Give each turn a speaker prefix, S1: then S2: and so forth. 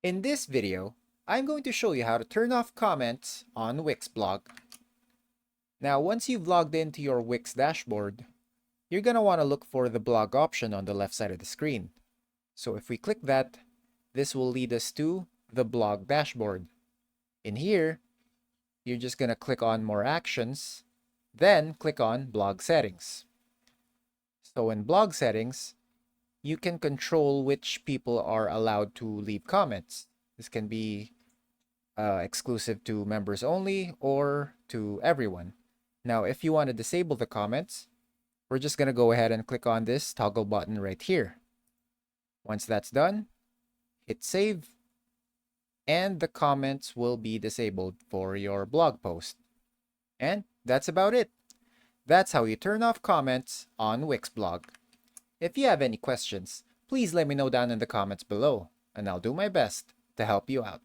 S1: In this video, I'm going to show you how to turn off comments on Wix blog. Now, once you've logged into your Wix dashboard, you're going to want to look for the blog option on the left side of the screen. So if we click that, this will lead us to the blog dashboard. In here, you're just going to click on More Actions, then click on Blog Settings. So in Blog Settings, you can control which people are allowed to leave comments. This can be exclusive to members only or to everyone. Now, if you want to disable the comments, we're just going to go ahead and click on this toggle button right here. Once that's done, hit save, and the comments will be disabled for your blog post. And that's about it. That's how you turn off comments on Wix blog. If you have any questions, please let me know down in the comments below, and I'll do my best to help you out.